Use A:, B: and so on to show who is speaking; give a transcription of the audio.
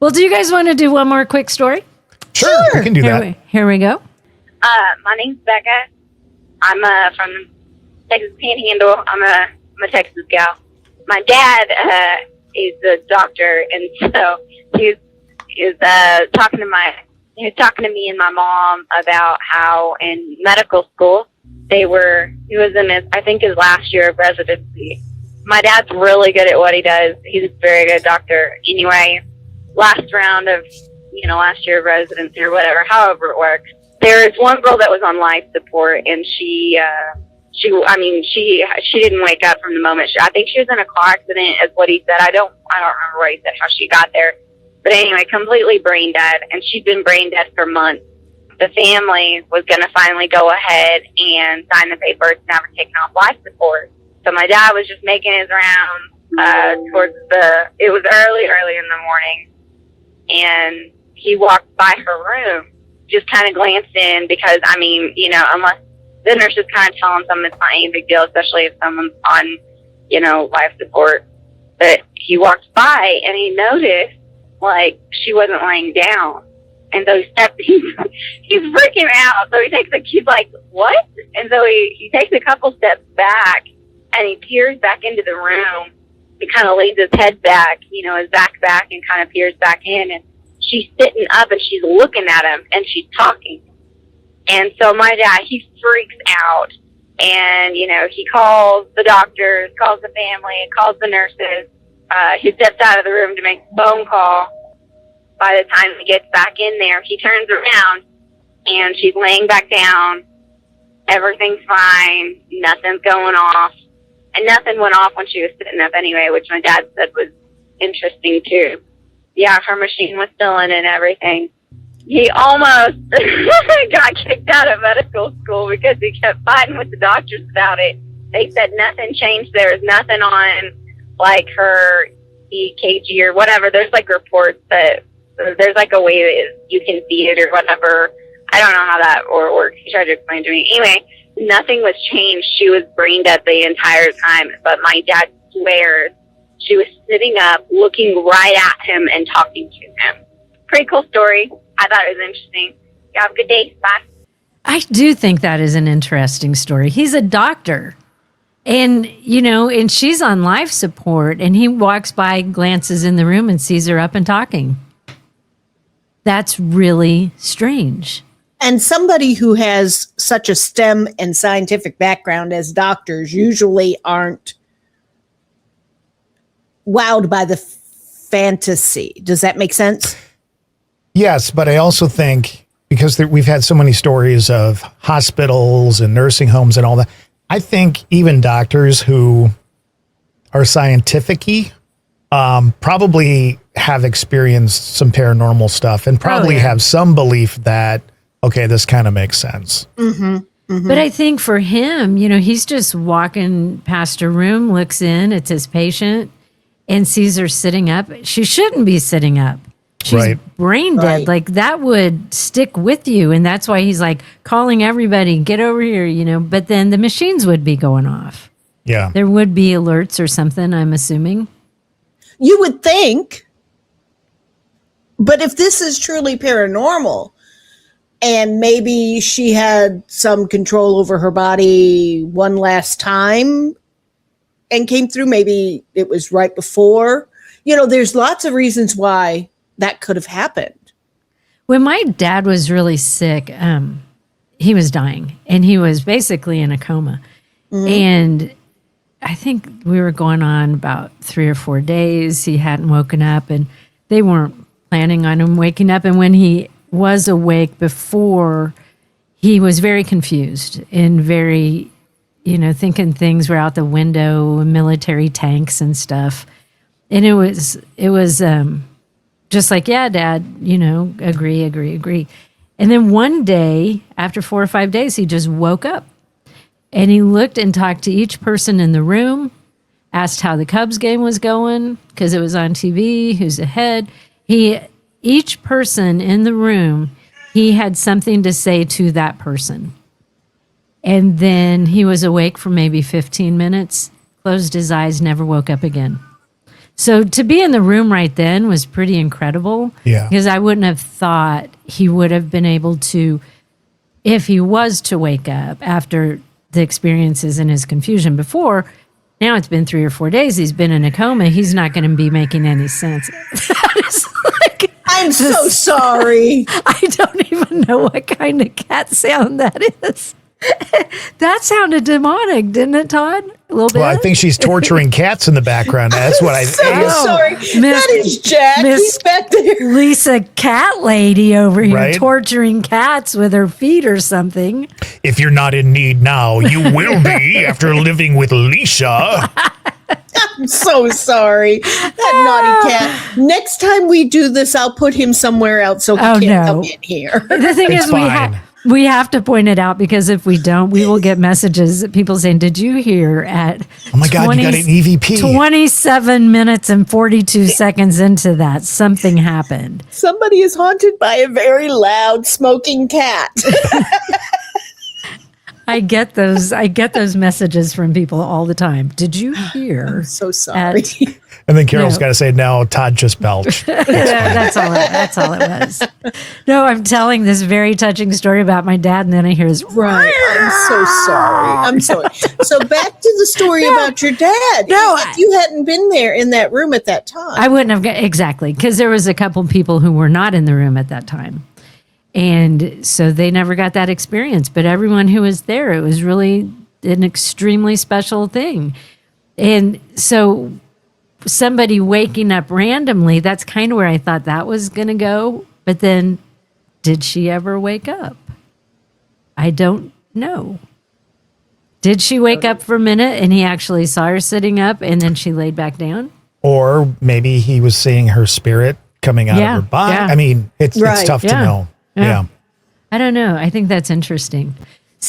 A: Well, do you guys want to do one more quick story?
B: Sure. We can do that.
A: Here we go.
C: My name's Becca. I'm from Texas Panhandle. I'm a Texas gal. My dad is a doctor, and so he was talking to me and my mom about how in medical school he was in his last year of residency. My dad's really good at what he does. He's a very good doctor. Anyway, last round of last year of residency or whatever, however it works. There was one girl that was on life support, and she didn't wake up from the moment. I think she was in a car accident, is what he said. I don't remember what he said, how she got there. But anyway, completely brain dead, and she'd been brain dead for months. The family was going to finally go ahead and sign the papers and have her taken off life support. So my dad was just making his rounds it was early in the morning, and he walked by her room, just kind of glanced in because, unless the nurse is kind of telling them it's not any big deal, especially if someone's on, life support. But he walked by and he noticed, she wasn't laying down. And so he's freaking out. So he's like, what? And so he takes a couple steps back and he peers back into the room. He kind of lays his head back, his back and kind of peers back in. And she's sitting up and she's looking at him and she's talking. And so my dad, he freaks out, and, he calls the doctors, calls the family, calls the nurses. He steps out of the room to make a phone call. By the time he gets back in there, he turns around, and she's laying back down. Everything's fine. Nothing's going off. And nothing went off when she was sitting up anyway, which my dad said was interesting, too. Yeah, her machine was still in and everything. He almost got kicked out of medical school because he kept fighting with the doctors about it. They said nothing changed. There was nothing on, her EKG or whatever. There's, reports that there's, a way that you can see it or whatever. I don't know how that works. He tried to explain to me. Anyway, nothing was changed. She was brain dead the entire time. But my dad swears she was sitting up, looking right at him and talking to him. Pretty cool story. I thought it was interesting. You have a good day. Bye.
A: I do think that is an interesting story. He's a doctor. And, and she's on life support, and he walks by, glances in the room, and sees her up and talking. That's really strange.
D: And somebody who has such a STEM and scientific background as doctors usually aren't wowed by the fantasy. Does that make sense?
B: Yes, but I also think because we've had so many stories of hospitals and nursing homes and all that, I think even doctors who are scientific-y probably have experienced some paranormal stuff and probably have some belief that, okay, this kind of makes sense.
D: Mm-hmm. Mm-hmm.
A: But I think for him, he's just walking past her room, looks in, it's his patient, and sees her sitting up. She shouldn't be sitting up. She's brain dead.
D: Right.
A: That would stick with you. And that's why he's calling everybody, get over here, But then the machines would be going off.
B: Yeah.
A: There would be alerts or something, I'm assuming.
D: You would think. But if this is truly paranormal, and maybe she had some control over her body one last time and came through, maybe it was right before. There's lots of reasons why that could have happened.
A: When my dad was really sick, he was dying, and he was basically in a coma. Mm-hmm. And I think we were going on about 3 or 4 days. He hadn't woken up, and they weren't planning on him waking up. And when he was awake before, he was very confused and very, thinking things were out the window, military tanks and stuff. And it was just yeah, Dad, agree. And then one day, after 4 or 5 days, he just woke up. And he looked and talked to each person in the room, asked how the Cubs game was going, because it was on TV, who's ahead. Each person in the room, he had something to say to that person. And then he was awake for maybe 15 minutes, closed his eyes, never woke up again. So to be in the room right then was pretty incredible.
B: Yeah.
A: Because I wouldn't have thought he would have been able to, if he was to wake up after the experiences and his confusion before. Now it's been 3 or 4 days. He's been in a coma. He's not going to be making any sense.
D: I'm so sorry.
A: I don't even know what kind of cat sound that is. That sounded demonic, didn't it, Todd? A little bit.
B: Well, I think she's torturing cats in the background. That's what I think.
D: So sorry. That is Jack. He's back there.
A: Lisa Cat Lady over here
B: Right?
A: torturing cats with her feet or something.
B: If you're not in need now, you will be after living with Lisa.
D: I'm so sorry. That naughty cat. Next time we do this, I'll put him somewhere else so he can't come in here.
A: The thing
B: It's
A: is,
B: fine.
A: we have to point it out because if we don't, we will get messages, people saying, did you hear at
B: Oh my God, you got an EVP.
A: 27 minutes and 42 seconds into that, something happened.
D: Somebody is haunted by a very loud smoking cat.
A: I get those messages from people all the time. Did you hear?
D: I'm so sorry.
B: And then Carol's
A: No.
B: got to say, no, Todd just belched.
A: That's all it was. No, I'm telling this very touching story about my dad, and then I hear his
D: Right. I'm so sorry. I'm sorry. So back to the story about your dad.
A: No,
D: if you hadn't been there in that room at that time.
A: I wouldn't have exactly, because there was a couple people who were not in the room at that time. And so they never got that experience. But everyone who was there, it was really an extremely special thing. And so somebody waking up randomly, that's kind of where I thought that was going to go. But then did she ever wake up? I don't know. Did she wake up for a minute and he actually saw her sitting up and then she laid back down?
B: Or maybe he was seeing her spirit coming out
A: Yeah,
B: of her body.
A: yeah.
B: I mean, it's
D: Right.
B: tough to
A: Yeah.
B: know.
A: Yeah.
B: Yeah.
A: I don't know. I think that's interesting.